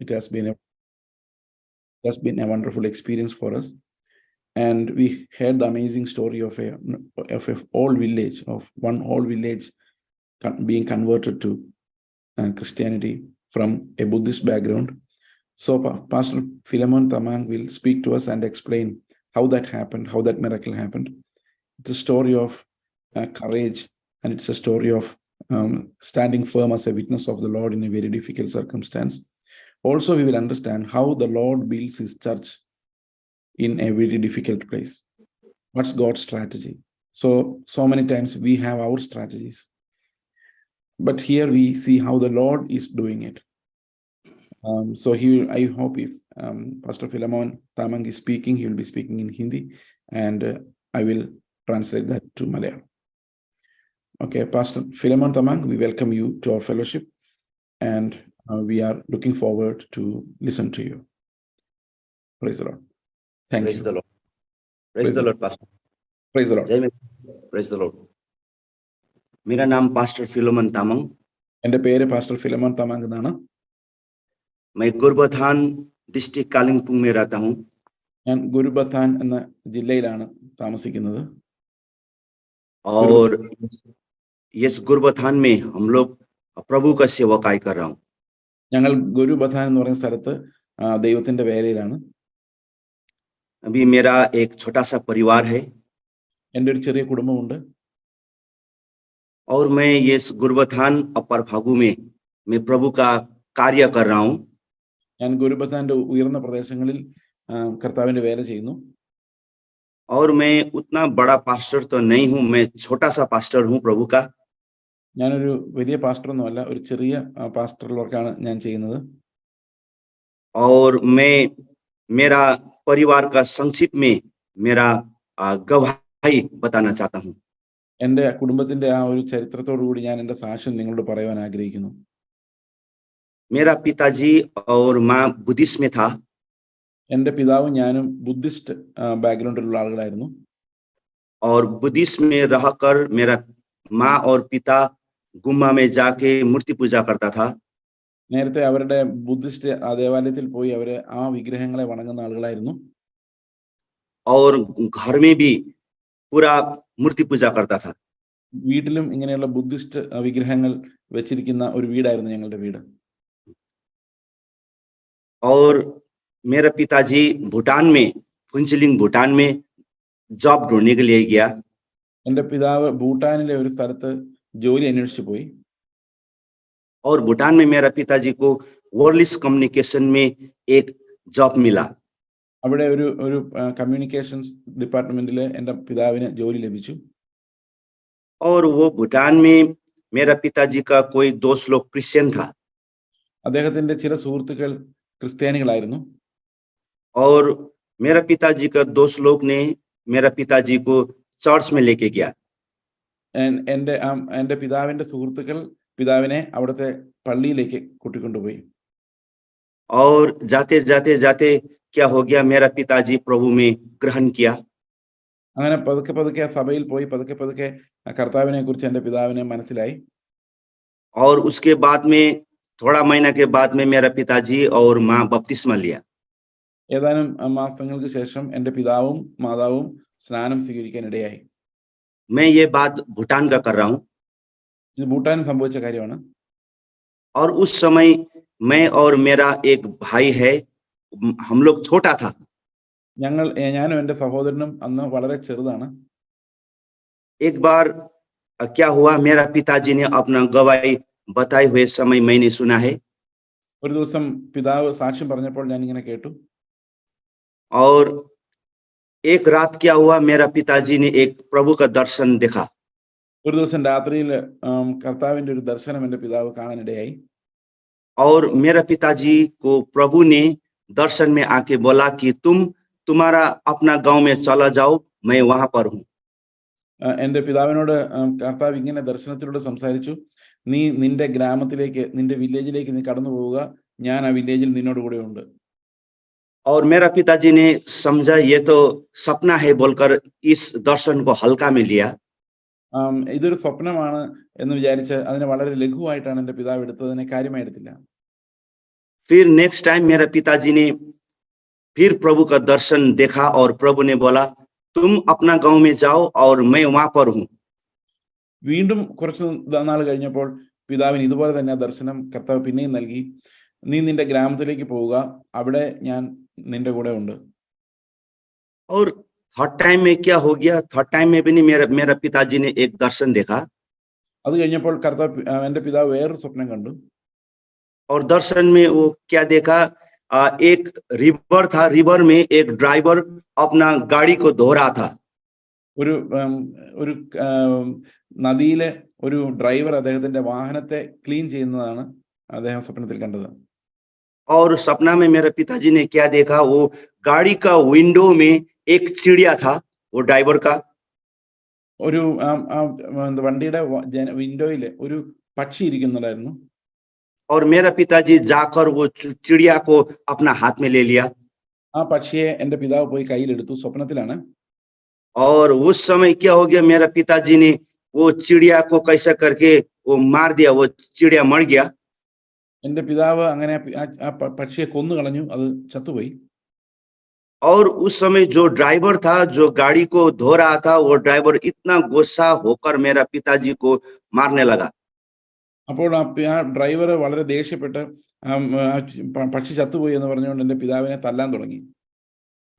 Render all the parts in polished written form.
It has been a wonderful experience for us. And we heard the amazing story of a whole village, of one whole village being converted to Christianity from a Buddhist background. So Pastor Philemon Tamang will speak to us and explain how that happened, how that miracle happened. It's a story of courage, and it's a story of standing firm as a witness of the Lord in a very difficult circumstance. Also, we will understand how the Lord builds his church in a very difficult place. What's God's strategy? So many times we have our strategies, but here we see how the Lord is doing it. So I hope if Pastor Philemon Tamang is speaking, he will be speaking in Hindi, and I will translate that to Malayalam. Okay, Pastor Philemon Tamang, we welcome you to our fellowship, and we are looking forward to listen to you. Praise the Lord. Thank Praise you. the Lord. Praise the Lord, Pastor. Praise the Lord. Praise the Lord. मेरा नाम pastor Philomon Tamang. എൻ്റെ പേര് pastor Philemon Tamang എന്നാണ്. मैं Gurbathan district Kalimpong में रहता हूँ. ഞാൻ ഗുരുബഥാൻ എന്ന ജില്ലയിലാണ് താമസിക്കുന്നത്. और इस गुरबथान में हम लोग प्रभु का सेवकाई कर रहा हूँ. ഞങ്ങൾ ഗുരുബഥാൻ എന്ന് പറയുന്ന സ്ഥലത്ത് ദൈവത്തിന്റെ വേലയിലാണ്. अभी मेरा एक छोटा सा परिवार है. എൻ്റെ ഒരു ചെറിയ കുടുംബമുണ്ട്. और मैं इस गुरबथान अपर फागु में मैं प्रभु का कार्य कर रहा हूँ. ഞാൻ ഗുരുബഥാന്റെ ഉയർന്ന പ്രദേശങ്ങളിൽ കർത്താവിന്റെ വേല ചെയ്യുന്നു. और मैं उतना बड़ा पास्टर तो नहीं हूँ, मैं छोटा सा पास्टर हूँ प्रभु का. ഞാനൊരു വലിയ പാസ്റ്റർ ഒന്നുമല്ല, ഒരു ചെറിയ പാസ്റ്റർ വർക്കാണ് ഞാൻ ചെയ്യുന്നത്. और मैं मेरा परिवार का संक्षिप्त में मेरा गवाही बताना चाहता हूँ. എൻ്റെ കുടുംബത്തിന്റെ ആ ഒരു ചരിത്രത്തോടു കൂടി ഞാൻ എൻ്റെ സാക്ഷ്യം നിങ്ങളോട് പറയാൻ ആഗ്രഹിക്കുന്നു. मेरा पिताजी और माँ बुद्धिस्ट में था. എൻ്റെ പിതാവും ഞാനും ബുദ്ധിസ്റ്റ് ബാക്ക്ഗ്രൗണ്ടിലുള്ള ആളുകളായിരുന്നു. और बुद्धिस्ट में रहकर मेरा माँ और पिता गुम्मा में जाके मूर्ति पूजा करता था. നേരത്തെ അവരുടെ ബുദ്ധിസ്റ്റ് ദേവാലയത്തിൽ പോയി അവരെ ആ വിഗ്രഹങ്ങളെ വണങ്ങുന്ന ആളുകളായിരുന്നു. और घर में भी पूरा मूर्ति पूजा करता था. വീട്ടിലും ഇങ്ങനെയുള്ള ബുദ്ധിസ്റ്റ് വിഗ്രഹങ്ങൾ വെച്ചിരിക്കുന്ന ഒരു വീടായിരുന്നു ഞങ്ങളുടെ വീട്. और मेरा पिताजी भूटान में फुंचलिंग भूटान में जॉब ढूंढने के लिए गया. എൻ്റെ പിതാവ് ഭൂട്ടാനിലെ ഒരു സ്ഥലത്ത് ജോലി അന്വേഷിച്ചു പോയി. और भूटान में मेरा पिताजी को वर्ल्ड कम्युनिकेशन में एक जॉब मिला. അവിടെ ഒരു കമ്മ്യൂണിക്കേഷൻസ് ഡിപ്പാർട്ട്മെന്റിൽ എൻ്റെ പിതാവിന് ജോലി ലഭിച്ചു. और वो भूटान में मेरा पिताजी का कोई दोस्त लोग क्रिश्चियन था. അദ്ദേഹത്തിന്റെ ചില സുഹൃത്തുക്കൾ ക്രിസ്ത്യാനികളായിരുന്നു. और मेरा पिताजी का दोस्त लोग ने मेरा पिताजी को चर्च में लेके गया. എൻ്റെ പിതാവിന്റെ സുഹൃത്തുക്കൾ പിതാവിനെ അവിടുത്തെ പള്ളിയിലേക്ക് കൂട്ടിക്കൊണ്ടുപോയി. और जाते जाते जाते क्या हो गया, मेरा पिताजी प्रभु में ग्रहण किया. അങ്ങനെ പതുക്കെ പതുക്കെ സഭയിൽ പോയി പതുക്കെ പതുക്കെ കർത്താവിനെ കുറിച്ച് എൻ്റെ പിതാവിനെ മനസ്സിലായി. और उसके बाद में थोड़ा महीना के बाद में मेरा पिताजी और माँ बपतिस्मा लिया. ഏതാനും മാസങ്ങൾക്ക് ശേഷം എൻ്റെ പിതാവും മാതാവും സ്നാനം സ്വീകരിക്കാൻ ഇടയായി. मैं ये बात भूटान का कर रहा हूँ. ഇത് ഭൂട്ടാനിൽ സംഭവിച്ച കാര്യമാണ്. और उस समय मैं और मेरा एक भाई है, हम लोग छोटा था. ഞാനും എൻ്റെ സഹോദരനും അന്ന് വളരെ ചെറുതാണ്. एक बार क्या हुआ, मेरा पिताजी ने अपना गवाही बताए हुए समय मैंने सुना है. ഒരു ദിവസം പിതാവ് സാക്ഷ്യം പറഞ്ഞപ്പോൾ ഞാൻ ഇങ്ങനെ കേട്ടു. और एक रात क्या हुआ, मेरा पिताजी ने एक प्रभु का दर्शन देखा. ഒരു ദിവസം രാത്രിയിൽ കർത്താവിന്റെ ഒരു ദർശനം എൻ്റെ പിതാവ് കാണാനിടയായി. और मेरा पिताजी को प्रभु ने दर्शन में आके बोला कि तुम्हारा अपना गांव में चला जाओ, मैं वहां पर हूँ. എൻ്റെ പിതാവിനോട് കർത്താവ് ഇങ്ങനെ ദർശനത്തിലൂടെ സംസാരിച്ചു, നീ നിന്റെ ഗ്രാമത്തിലേക്ക്, നിന്റെ വില്ലേജിലേക്ക് നീ കടന്നു പോവുക, ഞാൻ ആ വില്ലേജിൽ നിന്നോട് കൂടെ ഉണ്ട്. और मेरा पिताजी ने समझा ये तो सपना है बोलकर इस दर्शन को हल्का में लिया. ഇതൊരു സ്വപ്നമാണ് എന്ന് വിചാരിച്ച് അതിനെ വളരെ ലഘുവായിട്ടാണ് എൻ്റെ പിതാവ് എടുത്തത്, അതിനെ കാര്യമായി എടുത്തില്ല. फिर नेक्स्ट टाइम मेरा पिताजी ने फिर प्रभु का दर्शन देखा और प्रभु ने बोला तुम अपना गांव में जाओ और मैं वहां पर हूं। വീണ്ടും കുറച്ച് നാൾ കഴിഞ്ഞപ്പോൾ പിതാവിന് ഇതുപോലെ തന്നെ ആ ദർശനം കർത്താവ് പിന്നെയും നൽകി. നീ നിന്റെ ഗ്രാമത്തിലേക്ക് പോവുക, അവിടെ ഞാൻ നിന്റെ കൂടെ ഉണ്ട്. और थर्ड टाइम में क्या हो गया, थर्ड टाइम में भी नहीं मेरा पिताजी ने एक दर्शन देखा। അത് കഴിഞ്ഞപ്പോൾ കർത്താവ് എന്റെ പിതാവ് വേറൊരു സ്വപ്നം കണ്ടു. और दर्शन में वो क्या देखा, एक रिवर था, रिवर में एक ड्राइवर अपना गाड़ी को धो रहा था। ഒരു നദിയിലെ ഒരു ഡ്രൈവർ അദ്ദേഹത്തിന്റെ വാഹനത്തെ ക്ലീൻ ചെയ്യുന്നതാണ് അദ്ദേഹം സ്വപ്നത്തിൽ കണ്ടത്. और सपना में मेरे पिताजी ने क्या देखा, वो गाड़ी का विंडो में एक चिड़िया था, वो ड्राइवर का। ഒരു വണ്ടിയുടെ വിൻഡോയിൽ ഒരു പക്ഷി ഇരിക്കുന്നുണ്ടായിരുന്നു. और मेरा पिताजी जाकर वो चिड़िया को अपना हाथ में ले लिया। ആ പക്ഷിയെ എന്റെ പിതാവ് പോയി കയ്യിലെടുത്തു. സ്വപ്നത്തിലാണ്. और उस समय क्या हो गया, मेरा पिताजी ने वो चिड़िया को कैसा करके वो मार दिया, वो चिड़िया मर गया। എന്റെ പിതാവ് അങ്ങനെ ആ പക്ഷിയെ കൊന്നു കളഞ്ഞു, അത് ചത്തുപോയി. और उस समय जो ड्राइवर था, जो गाड़ी को धो रहा था, वो ड्राइवर इतना गुस्सा होकर मेरा पिताजी को मारने लगा। അപ്പോൾ ആ ഡ്രൈവർ വളരെ ദേഷ്യപ്പെട്ട് പക്ഷി ചത്തുപോയി എന്ന് പറഞ്ഞുകൊണ്ട് എന്റെ പിതാവിനെ തല്ലാൻ തുടങ്ങി.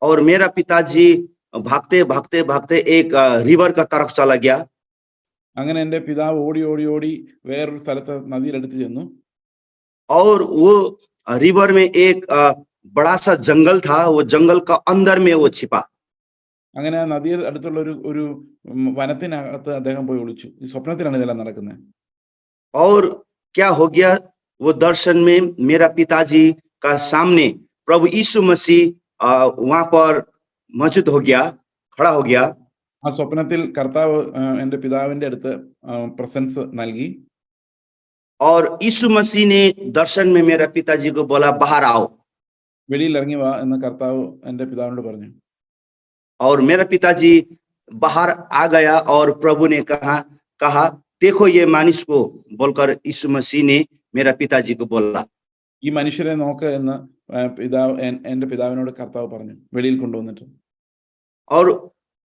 और मेरा पिताजी भागते भागते भागते एक रिवर का तरफ चला गया। അങ്ങനെ എന്റെ പിതാവ് ഓടി ഓടി ഓടി വേറൊരു സ്ഥലത്ത് നദിയിലെടുത്ത് ചെന്നു. और वो रिवर में एक बड़ा सा जंगल था, वो जंगल का अंदर में वो छिपा। അങ്ങനെ ആ നദിയിൽ അടുത്തുള്ള ഒരു വനത്തിനകത്ത് അദ്ദേഹം പോയി ഒളിച്ചു. ഈ സ്വപ്നത്തിലാണ് ഇതെല്ലാം നടക്കുന്നത്. और क्या हो गया, वो दर्शन में मेरा पिताजी का सामने प्रभु यीशु मसीह वहां पर मौजूद हो गया, खड़ा हो गया। ആ സ്വപ്നത്തിൽ കർത്താവ് എന്റെ പിതാവിന്റെ അടുത്ത് പ്രസൻസ് നൽകി. और यीशु मसीह ने दर्शन में मेरा पिताजी को बोला बाहर आओ। വെളിയിൽ ഇറങ്ങി വാ എന്ന് കർത്താവ് എന്റെ പിതാവിനോട് പറഞ്ഞു. और मेरा पिताजी बाहर आ गया और प्रभु ने कहा देखो ये मानिस को, बोलकर यीशु मसीह ने मेरा पिताजी को बोला। ഈ മനുഷ്യരെ നോക്ക് എന്ന് എന്റെ പിതാവിനോട് കർത്താവ് പറഞ്ഞു, വെളിയിൽ കൊണ്ടുവന്നിട്ട്. और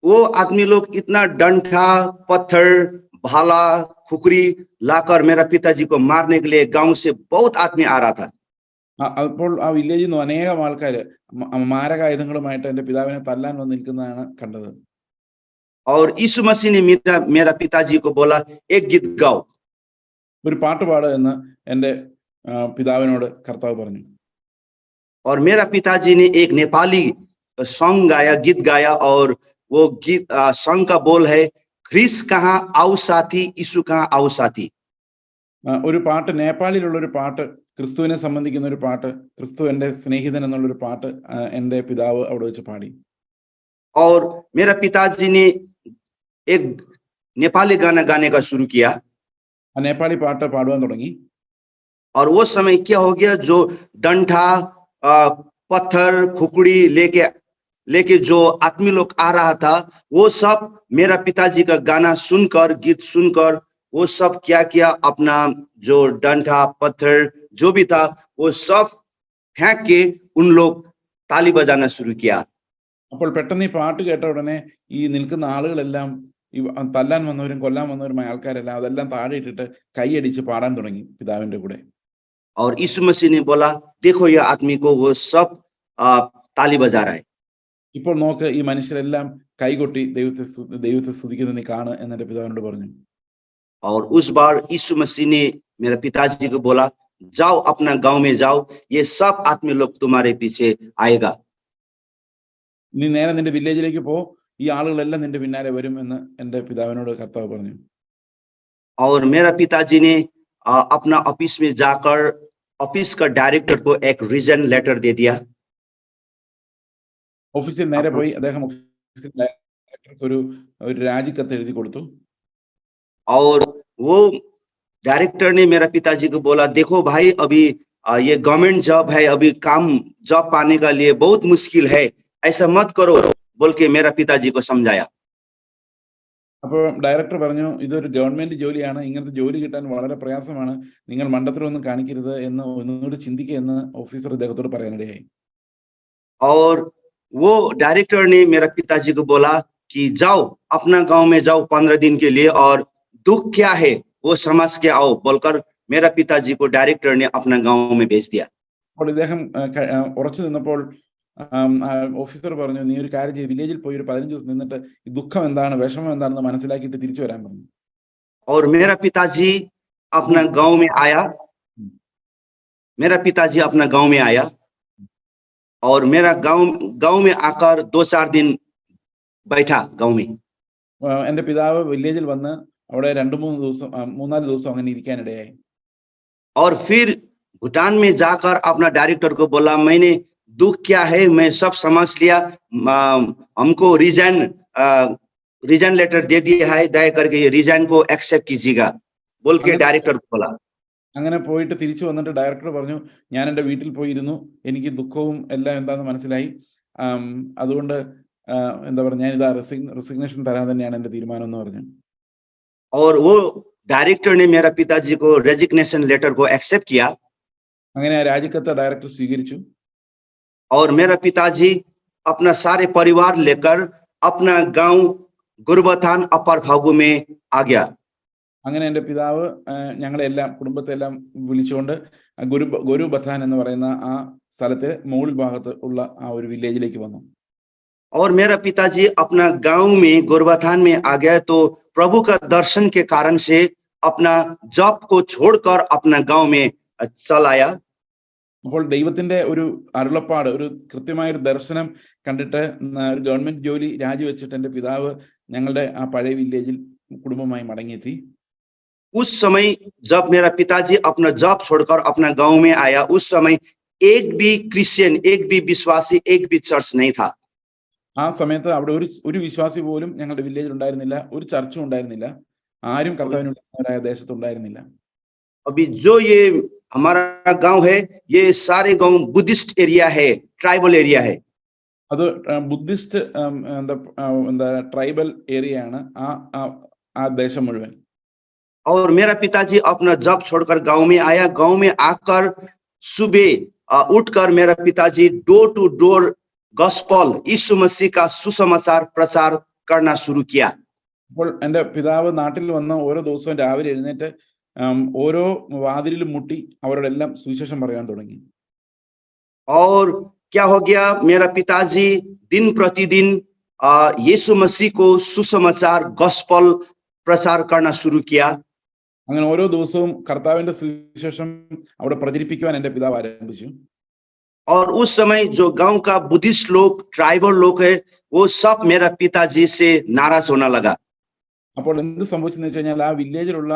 वो आदमी लोग इतना डंठा, पत्थर, भाला, खुखरी लाकर मेरा पिताजी को मारने के लिए गांव से बहुत आदमी आ रहा था। അപ്പോൾ ആ വില്ലേജിൽ നിന്ന് അനേകം ആൾക്കാര് മാരകായുധങ്ങളുമായിട്ട് എന്റെ പിതാവിനെ തല്ലാൻ വന്ന് നിൽക്കുന്നതാണ് കണ്ടത്. और यीशु मसीह ने मेरा पिताजी को बोला एक गीत गाओ। ഒരു പാട്ട് പാട് എന്ന് എന്റെ പിതാവിനോട് കർത്താവ് പറഞ്ഞു. और मेरा पिताजी ने एक नेपाली सॉन्ग गाया, गीत गाया, और वो गीत सॉन्ग का बोल है ख्रीस कहाँ आओ साथी, यीशु कहाँ आओ साथी। ഒരു പാട്ട്, നേപ്പാളിലുള്ള ഒരു പാട്ട്, ക്രിസ്തുവിനെ സംബന്ധിക്കുന്ന ഒരു പാട്ട്, ക്രിസ്തു എന്റെ സ്നേഹിതൻ എന്നുള്ളൊരു പാട്ട് എന്റെ പിതാവ് അവിടെ വെച്ച് പാടി. और मेरा पिताजी ने एक नेपाली गाना गाने का शुरू किया। ആ നേപ്പാളി പാട്ട് പാടുവാൻ തുടങ്ങി. और वो समय क्या हो गया, जो डंठा, पत्थर, खुकड़ी लेके जो आदमी लोग आ रहा था, वो सब मेरा पिताजी का गाना सुनकर, गीत सुनकर, वो सब क्या किया, अपना जो डंठा, पत्थर जो भी था वो सब फेंक के उन लोग ताली बजाना शुरू किया। അപ്പോൾ പെട്ടെന്ന് ഈ പാട്ട് കേട്ട ഉടനെ ഈ നിൽക്കുന്ന ആളുകളെല്ലാം, ഈ തല്ലാൻ വന്നവരും കൊല്ലാൻ വന്നവരുമായ ആൾക്കാരെല്ലാം അതെല്ലാം താഴെ ഇട്ടിട്ട് കൈയടിച്ച് പാടാൻ തുടങ്ങി പിതാവിന്റെ കൂടെ. और यीशु मसीह ने बोला देखो ये आदमी को, वो सब ताली बजा रहा है। ഇപ്പോൾ നോക്ക്, ഈ മനുഷ്യരെല്ലാം കൈകൊട്ടി ദൈവത്തെ സ്തുതിക്കുന്നത് നീ കാണ് എന്നെ പിതാവിനോട് പറഞ്ഞു. और उस बार यीशु मसीह ने मेरे पिताजी को बोला जाओ अपना गांव में जाओ, ये सब आदमी लोग तुम्हारे पीछे आएगा। നീ നേരെ നിന്റെ വില്ലേജിലേക്ക് പോ, ഈ ആളുകളെല്ലാം നിന്റെ പിന്നാലെ വരും എന്ന് എന്റെ പിതാവിനോട് കർത്താവ് പറഞ്ഞു. और मेरा पिताजी ने अपना ऑफिस में जाकर ऑफिस का डायरेक्टर को एक रीजन लेटर दे दिया। ഓഫീസിൽ നേരെ പോയി അദ്ദേഹം ഓഫീസിൽ ഡയറക്ടർക്ക് ഒരു രാജിക്കത്ത് എഴുതി കൊടുത്തു. और वो डायरेक्टर ने मेरा पिताजी को बोला देखो भाई, अभी ये गवर्नमेंट जॉब है, अभी काम जॉब पाने का लिए बहुत मुश्किल है, ऐसा मत करो, बोल के मेरा पिताजी को समझाया। അപ്പോൾ ഡയറക്ടർ പറഞ്ഞു ഇതൊരു ഗവൺമെന്റ് ജോലിയാണ്, ഇങ്ങനത്തെ ജോലി കിട്ടാൻ വളരെ പ്രയാസമാണ്, നിങ്ങൾ മണ്ടത്തരമൊന്നും കാണിക്കരുത് എന്ന് ഒന്നുകൂടി ചിന്തിക്കുക എന്ന് ഓഫീസർ ഇദ്ദേഹത്തോട് പറയാനിടയായി. और वो डायरेक्टर ने मेरा पिताजी को बोला कि जाओ अपना गांव में जाओ 15 दिन के लिए और दुख क्या है वो समझ के आओ बोलकर मेरा पिताजी को डायरेक्टर ने अपना गांव में भेज दिया। അപ്പോൾ ഇദ്ദേഹം ഉറച്ചു നിന്നപ്പോൾ ഓഫീസർ പറഞ്ഞു നീ ഒരു കാര്യം ചെയ്ത് വില്ലേജിൽ പോയി ഒരു 15 ദിവസം നിന്നിട്ട് ഈ ദുഃഖം എന്താണ്, വിഷമം എന്താണെന്ന് മനസ്സിലാക്കിയിട്ട് തിരിച്ചു വരാൻ പറഞ്ഞു. और मेरा पिताजी अपना गांव में आया, मेरा पिताजी अपना गांव में आया और मेरा गांव में आकर 2-4 दिन बैठा गांव में। എന്റെ പിതാവ് വില്ലേജിൽ വന്ന് അവിടെ 3-4 ദിവസം അങ്ങനെ ഇരിക്കാനിടയായി. और फिर भूटान में जाकर अपना डायरेक्टर को बोला मैंने दुख क्या है मैं सब समझ लिया, हमको रिजाइन लेटर दे दिया है, दया करके ये रिजाइन को एक्सेप्ट कीजिएगा बोल के डायरेक्टर को बोला। അങ്ങനെ പോയിട്ട് തിരിച്ചു വന്നിട്ട് ഡയറക്ടർ പറഞ്ഞു ഞാൻ എൻ്റെ വീട്ടിൽ പോയിരുന്നു, എനിക്ക് ദുഃഖവും എല്ലാം എന്താണെന്ന് മനസ്സിലായി, അതുകൊണ്ട് എന്താ പറയുക ഞാൻ ഇതാ റെസിഗ്നേഷൻ തരാൻ തന്നെയാണ് എൻ്റെ തീരുമാനം എന്ന് പറഞ്ഞു. और वो डायरेक्टर ने मेरा पिताजी को रेजिग्नेशन लेटर को एक्सेप्ट किया। അങ്ങനെ ആ രാജിക്കത്ത് ഡയറക്ടർ സ്വീകരിച്ചു. और मेरा पिताजी अपना सारे परिवार लेकर अपना गांव गुरबथान अपर फागु में आ गया। അങ്ങനെ എൻ്റെ പിതാവ് ഞങ്ങളെല്ലാം കുടുംബത്തെല്ലാം വിളിച്ചുകൊണ്ട് ഗുരുബഥാൻ എന്ന് പറയുന്ന ആ സ്ഥലത്തെ മുകൾ ഭാഗത്ത് ഉള്ള ആ ഒരു വില്ലേജിലേക്ക് വന്നു. और मेरा पिताजी अपना गांव में गुरबथान में आ गया तो प्रभु का दर्शन के कारण से अपना जॉब को छोड़कर अपना गांव में चल आया। അപ്പോൾ ദൈവത്തിന്റെ ഒരു അരുളപ്പാട്, ഒരു കൃത്യമായ ഒരു ദർശനം കണ്ടിട്ട് ഒരു ഗവൺമെന്റ് ജോലി രാജിവെച്ചിട്ട് എൻ്റെ പിതാവ് ഞങ്ങളുടെ ആ പഴയ വില്ലേജിൽ കുടുംബമായി മടങ്ങിയെത്തി. उस समय जब मेरा पिताजी अपना जॉब छोड़कर अपना गांव में आया उस समय एक भी क्रिश्चियन, एक भी विश्वासी, एक भी चर्च नहीं था। ആ സമയത്ത് അവിടെ ഒരു വിശ്വാസി പോലും ഞങ്ങളുടെ വില്ലേജിൽ ഉണ്ടായിരുന്നില്ല, ഒരു ചർച്ചും ഉണ്ടായിരുന്നില്ല, ആരും കർത്താവിനുള്ളവരായ ദേശത്തുണ്ടായിരുന്നില്ല. अभी जो ये हमारा गांव है ये सारे गांव बुद्धिस्ट एरिया है, ट्राइबल एरिया है। അത് ബുദ്ധിസ്റ്റ് എന്താ ട്രൈബൽ ഏരിയ ആണ് ആ ദേശം മുഴുവൻ. और मेरा पिताजी अपना जॉब छोड़कर गांव में आया, गांव में आकर सुबह उठकर मेरा पिताजी डोर टू डोर गॉस्पेल यीशु मसीह का सुसमाचार प्रचार करना शुरू किया। അപ്പോൾ എൻ്റെ പിതാവ് നാട്ടിൽ വന്ന് ഓരോ ദിവസവും രാവിലെ എഴുന്നേറ്റ് ഓരോ വാതിലിലും മുട്ടി അവരോടെല്ലാം സുവിശേഷം പറയാൻ തുടങ്ങി. और क्या हो गया, मेरा पिताजी दिन प्रतिदिन यीशु मसीह को सुसमाचार गॉस्पेल प्रचार करना शुरू किया। അങ്ങനെ ഓരോ ദിവസവും കർത്താവിന്റെ സുവിശേഷം അവിടെ പ്രചരിപ്പിക്കുവാൻ എൻ്റെ പിതാവ് ആരംഭിച്ചു. और उस समय जो गांव का बुद्धिस्ट लोग, ट्राइबल लोग है वो सब मेरा पिताजी से नाराज होने लगा। അപ്പോൾ എന്ത് സംഭവിച്ചെന്ന് വെച്ച് കഴിഞ്ഞാൽ ആ വില്ലേജിലുള്ള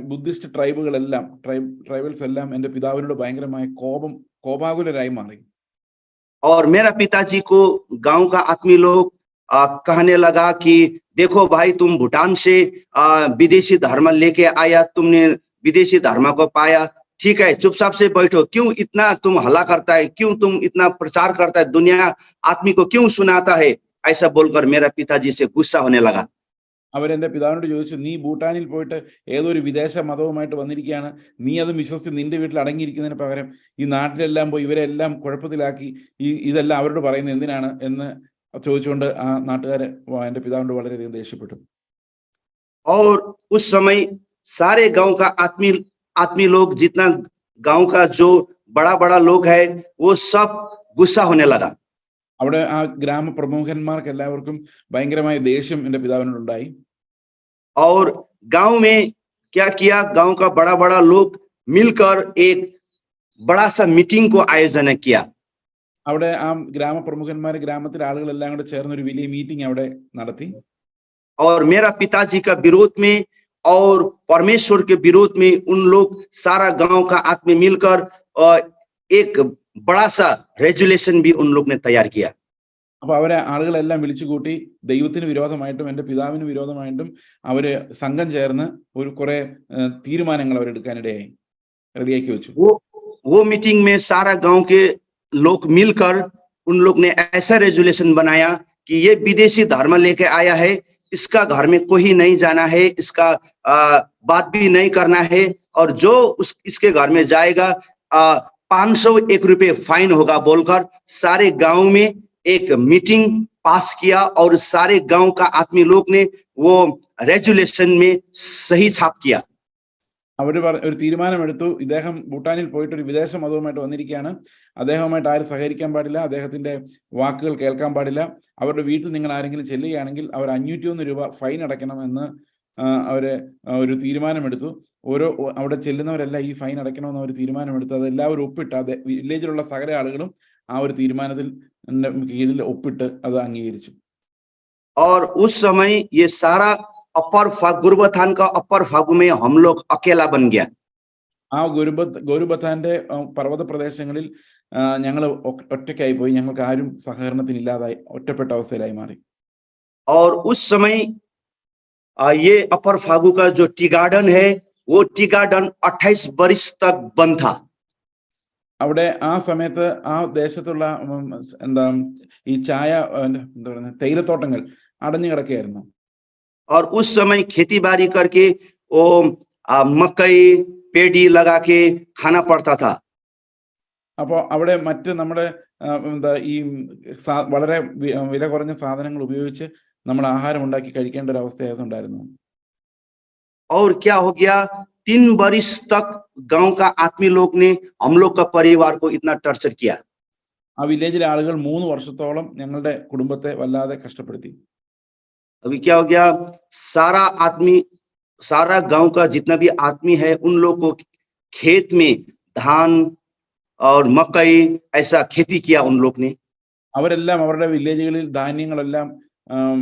ബുദ്ധിസ്റ്റ് ട്രൈബൽസ് എല്ലാം എൻ്റെ പിതാവിനോട് ഭയങ്കരമായ കോപാകുലരായി മാറി. और मेरा पिताजी को गांव का आदमी लोग कहने लगा कि देखो भाई तुम भूटान से विदेशी धर्म लेके आया, तुमने विदेशी धर्म को पाया, ठीक है चुपचाप से बैठो, क्यों इतना तुम हल्ला करता है, क्यों तुम इतना प्रचार करता है, दुनिया आदमी को क्यों सुनाता है, ऐसा बोलकर मेरा पिताजी से गुस्सा होने लगा। അവരെന്റെ പിതാവിനോട് ചോദിച്ചു നീ ഭൂട്ടാനിൽ പോയിട്ട് ഏതൊരു വിദേശ മതവുമായിട്ട് വന്നിരിക്കുകയാണ്, നീ അത് വിശ്വസിച്ച് നിന്റെ വീട്ടിൽ അടങ്ങിയിരിക്കുന്നതിന് പകരം ഈ നാട്ടിലെല്ലാം പോയി ഇവരെല്ലാം കുഴപ്പത്തിലാക്കി ഇതെല്ലാം അവരോട് പറയുന്നത് എന്തിനാണ് എന്ന് ചോദിച്ചുകൊണ്ട് ആ നാട്ടുകാരെ എന്റെ പിതാവിനോട് വളരെയധികം ദേഷ്യപ്പെട്ടു. और उस समय सारे गांव का आदमी लोग, जितना गांव का जो बड़ा बड़ा लोग है वो सब गुस्सा होने लगा। അവിടെ ആ ഗ്രാമ പ്രമുഖന്മാർക്ക് എല്ലാവർക്കും ഭയങ്കരമായ ദേഷ്യം എന്റെ പിതാവിനോടുണ്ടായി. और गांव में क्या किया, गांव का बड़ा बड़ा लोग मिलकर एक बड़ा सा मीटिंग को आयोजन किया। അവിടെ ആ ഗ്രാമ പ്രമുഖന്മാർ ഗ്രാമത്തിലെ ആളുകളെല്ലാം കൂടെ ചേർന്ന് ഒരു വലിയ മീറ്റിംഗ് അവിടെ നടത്തി. और मेरा पिताजी का विरोध में और परमेश्वर के विरोध में उन लोग सारा गांव का आदमी मिलकर एक बड़ा सा रेजुलेशन भी उन लोग ने तैयार किया। അപ്പൊ അവരെ ആളുകളെല്ലാം വിളിച്ചു കൂട്ടി ദൈവത്തിന് വിരോധമായിട്ടും എൻ്റെ പിതാവിന് വിരോധമായിട്ടും അവര് സംഘം ചേർന്ന് ഒരു കുറെ തീരുമാനങ്ങൾ അവരെടുക്കാനിടയായി റെഡിയാക്കി വെച്ചു. वो मीटिंग में सारा गांव के लोग मिलकर उन लोग ने ऐसा रेजुलेशन बनाया कि ये विदेशी धर्म लेके आया है, इसका घर में कोई नहीं जाना है, इसका बात भी नहीं करना है, और जो इसके घर में जाएगा 501 रुपये फाइन होगा बोलकर सारे गांव में एक मीटिंग पास किया, और सारे गांव का आदमी लोग ने वो रेजुलेशन में सही छाप किया। അവർ ഒരു തീരുമാനമെടുത്തു. ഇദ്ദേഹം ഭൂട്ടാനിൽ പോയിട്ട് ഒരു വിദേശ മതവുമായിട്ട് വന്നിരിക്കുകയാണ്. അദ്ദേഹവുമായിട്ട് ആരും സഹകരിക്കാൻ പാടില്ല, അദ്ദേഹത്തിന്റെ വാക്കുകൾ കേൾക്കാൻ പാടില്ല. അവരുടെ വീട്ടിൽ നിങ്ങൾ ആരെങ്കിലും ചെല്ലുകയാണെങ്കിൽ അവർ 501 രൂപ ഫൈൻ അടയ്ക്കണമെന്ന് അവര് ഒരു തീരുമാനമെടുത്തു. അവിടെ ചെല്ലുന്നവരെല്ലാം ഈ ഫൈൻ അടയ്ക്കണമെന്ന് അവർ തീരുമാനമെടുത്തു. അതെല്ലാവരും ഒപ്പിട്ട്, വില്ലേജിലുള്ള സകല ആളുകളും ആ ഒരു തീരുമാനത്തിൽ കീഴിൽ ഒപ്പിട്ട് അത് അംഗീകരിച്ചു. और उस समय ये सारा अपर गोरुबथान का अपर फागु में हम लोग अकेला बन गया। ആ ഗോരുബഥാന്റെ പർവ്വത പ്രദേശങ്ങളിൽ ഞങ്ങൾ ഒറ്റയ്ക്കായി പോയി. ഞങ്ങൾക്ക് ആരും സഹകരണത്തിനില്ലാതായി ഒറ്റപ്പെട്ട അവസ്ഥയിലായി മാറി. और उस समय ये अपर फागु का जो टी गार्डन है वो टी गार्डन 28 वर्ष तक बंद था। അവിടെ ആ സമയത്ത് ആ ദേശത്തുള്ള എന്താ ഈ ചായ എന്താ പറയുക തേയിലത്തോട്ടങ്ങൾ അടഞ്ഞു കിടക്കുകയായിരുന്നു. और उस समय खेती बाड़ी करके वो मकई पेड़ी लगा के खाना पड़ता था। അപ്പോൾ അവിടെ മറ്റ് നമ്മുടെ എന്താ ഈ വളരെ വില കുറഞ്ഞ സാധനങ്ങൾ ഉപയോഗിച്ച് നമ്മൾ ആഹാരം ഉണ്ടാക്കി കഴിക്കേണ്ട ഒരു അവസ്ഥയായിരുന്നു ഉണ്ടായിരുന്നു. और क्या हो गया, 3 वर्ष तक गांव का आदमी लोग ने हम लोग का परिवार को इतना टॉर्चर किया। ആ വില്ലേജിലെ ആളുകൾ 3 വർഷത്തോളം ഞങ്ങളുടെ കുടുംബത്തെ വല്ലാതെ കഷ്ടപ്പെടുത്തി. अभी क्या हो गया, सारा गांव का जितना भी आदमी है उन लोग को खेत में धान और मकई ऐसा खेती किया उन लोग ने। അവരെല്ലാം അവരുടെ വില്ലേജുകളിൽ ധാന്യങ്ങളെല്ലാം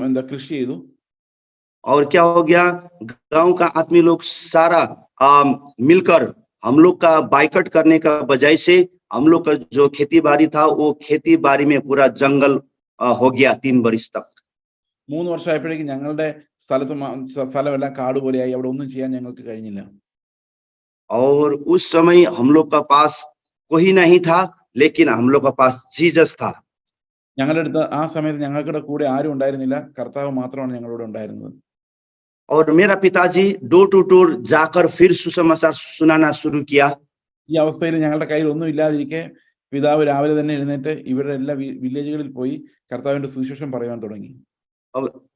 എന്താ കൃഷി ചെയ്തു. और क्या हो गया, गांव का आदमी लोग सारा मिलकर हम लोग का बाइकआउट करने का बजाय से हम लोग का जो खेती बाड़ी था वो खेती बाड़ी में पूरा जंगल हो गया 3 वर्ष तक। 3 വർഷമായപ്പോഴേക്കും ഞങ്ങളുടെ സ്ഥലമെല്ലാം കാട് പോലെയായി. അവിടെ ഒന്നും ചെയ്യാൻ ഞങ്ങൾക്ക് കഴിഞ്ഞില്ല. और उस समय हम लोग का पास कोई नहीं था, लेकिन हम लोग का पास जीसस था। ഞങ്ങളുടെ അടുത്ത് ആ സമയത്ത് ഞങ്ങളുടെ കൂടെ ആരും ഉണ്ടായിരുന്നില്ല, കർത്താവ് മാത്രമാണ് ഞങ്ങളോട് ഉണ്ടായിരുന്നത്. और मेरा पिताजी डोर टू डोर जाकर फिर सुसमाचार सुनाना शुरू किया। ഈ അവസ്ഥയിൽ ഞങ്ങളുടെ കയ്യിൽ ഒന്നും ഇല്ലാതിരിക്കെ പിതാവ് രാവിലെ തന്നെ എഴുന്നേറ്റ് ഇവരുടെ എല്ലാ വില്ലേജുകളിൽ പോയി കർത്താവിന്റെ സുവിശേഷം പറയാൻ തുടങ്ങി.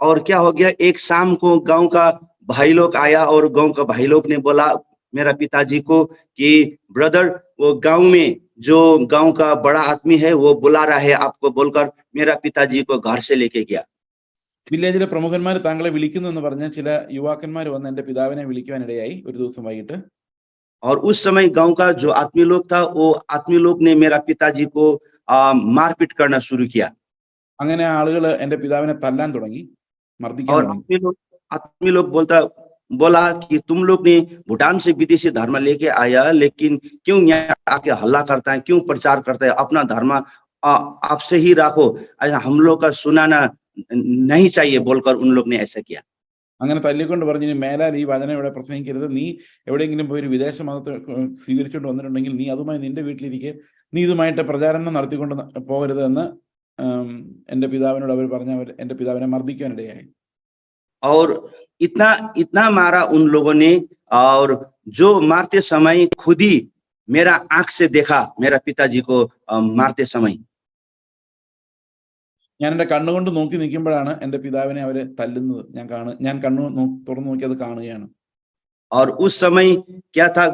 और क्या हो गया, एक शाम को गांव का भाई लोग आया और गांव का भाई लोग ने बोला मेरा पिताजी को कि ब्रदर वो गांव में जो गांव का बड़ा आदमी है वो बुला रहा है आपको, बोलकर मेरा पिताजी को घर से लेके गया। വില്ലേജിലെ പ്രമുഖന്മാർ താങ്കളെ വിളിക്കുന്നു എന്ന് പറഞ്ഞ ചില യുവാക്കന്മാർ വന്ന് എന്റെ പിതാവിനെ വിളിക്കുവാനിടയായി ഒരു ദിവസം വൈകിട്ട്. और उस समय गांव का जो आदमी लोग था वो आदमी लोग ने मेरा पिताजी को मारपीट करना शुरू किया। അങ്ങനെ ആളുകൾ എന്റെ പിതാവിനെ തല്ലാൻ തുടങ്ങി, മർദ്ദിക്കാൻ और തുടങ്ങി. आदमी लोग बोला कि तुम लोग ने भूटान से विदेशी धर्म लेके आया, लेकिन क्यों यहाँ आके हल्ला करता है, क्यों प्रचार करता है, अपना धर्म आपसे ही रखो, हम लोग का सुनाना नहीं चाहिए, बोलकर उन लोग ने ऐसा किया। അങ്ങനെ തല്ലിക്കൊണ്ട് പറഞ്ഞു, ഇനി മേലാൽ ഈ വചനം ഇവിടെ പ്രസംഗിക്കരുത്, നീ എവിടെയെങ്കിലും പോയി ഒരു വിദേശ മതത്തെ സ്വീകരിച്ചുകൊണ്ട് വന്നിട്ടുണ്ടെങ്കിൽ നീ അതുമായി നിന്റെ വീട്ടിലിരിക്കെ, നീ ഇതുമായിട്ട് പ്രചാരണം നടത്തിക്കൊണ്ട് പോകരുത് എന്ന് എന്റെ പിതാവിനോട് അവർ പറഞ്ഞ എന്റെ പിതാവിനെ മർദ്ദിക്കാനിടയായി. और इतना मारा उन लोगों ने, और जो मारते समय खुद ही मेरा आंख से देखा मेरा पिताजी को मारते समय। ഞാൻ എന്റെ കണ്ണുകൊണ്ട് നോക്കി നിൽക്കുമ്പോഴാണ് എന്റെ പിതാവിനെ അവര് തല്ലുന്നത് ഞാൻ കണ്ണു തുറന്നു നോക്കി അത് കാണുകയാണ്. और उस समय क्या था,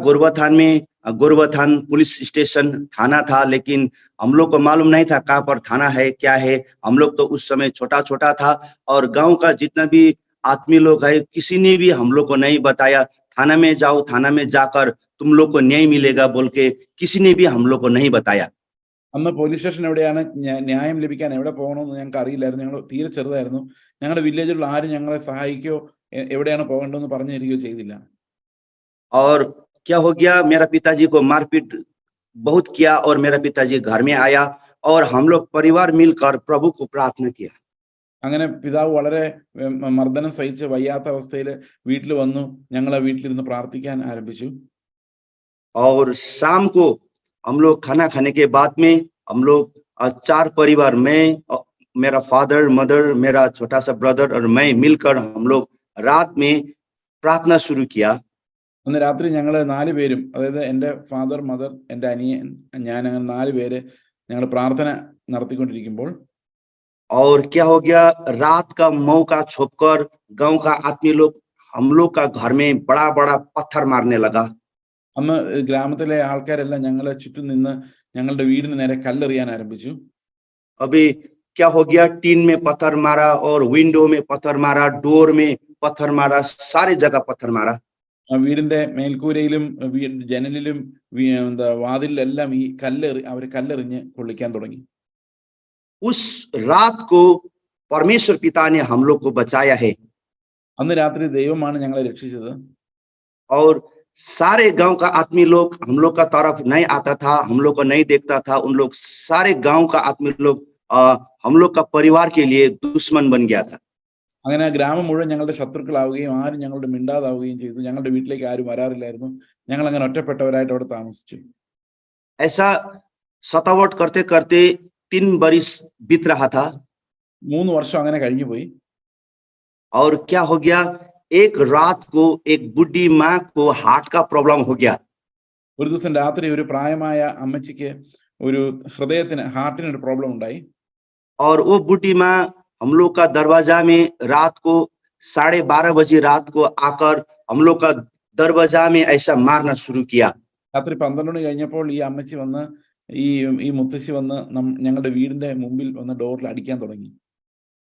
गोरुबथान पुलिस स्टेशन थाना था, लेकिन हम लोग को मालूम नहीं था कहाँ पर थाना है क्या है। हम लोग तो उस समय छोटा था, और गांव का जितना भी आदमी लोग है किसी ने भी हम लोग को नहीं बताया, थाना में जाओ, थाना में जाकर तुम लोग को न्याय मिलेगा बोल के किसी ने भी हम लोग को नहीं बताया। അന്ന് പോലീസ് സ്റ്റേഷൻ എവിടെയാണ്, ന്യായം ലഭിക്കാൻ എവിടെ പോകണമെന്ന് ഞങ്ങൾക്ക് അറിയില്ലായിരുന്നു. ഞങ്ങൾ തീരെ ചെറുതായിരുന്നു. ഞങ്ങളുടെ വില്ലേജിലുള്ള ആരും ഞങ്ങളെ സഹായിക്കുകയോ എവിടെയാണ് പോകേണ്ടതെന്ന് പറഞ്ഞു തരികയോ ചെയ്തില്ല. और क्या हो गया, मेरा पिताजी को मारपीट बहुत किया, और मेरा पिताजी घर में आया और हम लोग परिवार मिलकर प्रभु को प्रार्थना किया। അങ്ങനെ പിതാവ് വളരെ മർദ്ദനം സഹിച്ച് വയ്യാത്ത അവസ്ഥയിൽ വീട്ടിൽ വന്നു. ഞങ്ങൾ ആ വീട്ടിലിരുന്ന് പ്രാർത്ഥിക്കാൻ ആരംഭിച്ചു. और शाम को हम लोग खाना खाने के बाद में हम लोग 4 परिवार, मैं मेरा फादर मदर मेरा छोटा सा ब्रदर और मैं मिलकर हम लोग रात में प्रार्थना शुरू किया। അന്ന് രാത്രി ഞങ്ങൾ 4 പേരും, അതായത് എൻ്റെ ഫാദർ മദർ എൻ്റെ അനിയൻ ഞാൻ, അങ്ങനെ 4 പേര് ഞങ്ങൾ പ്രാർത്ഥന നടത്തിക്കൊണ്ടിരിക്കുമ്പോൾ और क्या हो गया, रात का मौका छोपकर गांव का आदमी लोग हम लोग का घर में बड़ा बड़ा पत्थर मारने लगा। അന്ന് ഗ്രാമത്തിലെ ആൾക്കാരെല്ലാം ഞങ്ങളെ ചുറ്റും നിന്ന് ഞങ്ങളുടെ വീടിന് നേരെ കല്ലെറിയാൻ ആരംഭിച്ചു. अभी क्या हो गया, टीन में पत्थर मारा और विंडो में पत्थर मारा, डोर में पत्थर मारा, सारी जगह पत्थर मारा। വീടിന്റെ മേൽക്കൂരയിലും ജനലിലും വാതിലിലെല്ലാം ഈ അവർ കല്ലെറിഞ്ഞ് കൊള്ളിക്കാൻ തുടങ്ങി. उस रात को परमेश्वर पिता ने हम लोग को बचाया है। അന്ന് രാത്രി ദൈവമാണ് ഞങ്ങളെ രക്ഷിച്ചത്. और सारे गांव का आदमी लोग हम लोग का तरफ नहीं आता था, हम लोग को नहीं देखता था। उन लोग सारे गांव का आदमी लोग हम लोग का परिवार के लिए दुश्मन बन गया था। അങ്ങനെ ഗ്രാമം മുഴുവൻ ഞങ്ങളുടെ ശത്രുക്കളാവുകയും ആരും ഞങ്ങളുടെ മിണ്ടാതാവുകയും ചെയ്തു. ഞങ്ങളുടെ വീട്ടിലേക്ക് ആരും വരാറില്ലായിരുന്നു. ഞങ്ങൾ അങ്ങനെ ഒറ്റപ്പെട്ടവരായിട്ട് അവിടെ താമസിച്ചു. ऐसा सतावट करते करते 3 बरिस बीत रहा था। 3 വർഷം അങ്ങനെ കഴിഞ്ഞു പോയി. और क्या हो गया, एक रात को एक बुढ़ी माँ को हार्ट का प्रॉब्लम हो गया। ഒരു ദിവസം രാത്രി ഒരു പ്രായമായ അമ്മച്ചിക്ക് ഒരു ഹൃദയത്തിന് ഹാർട്ടിന് ഒരു പ്രോബ്ലം ഉണ്ടായി. और वो बुढ़ी माँ हम लोग का दरवाजा में रात को 12:30 बजे रात को आकर हम लोग का दरवाजा में ऐसा मारना शुरू किया। രാത്രി 12 മണി കഴിഞ്ഞപ്പോൾ ഈ അമ്മച്ചി വന്ന് ഈ മുത്തശ്ശി വന്ന് ഞങ്ങളുടെ വീടിന്റെ മുമ്പിൽ വന്ന് ഡോറിൽ അടിക്കാൻ തുടങ്ങി.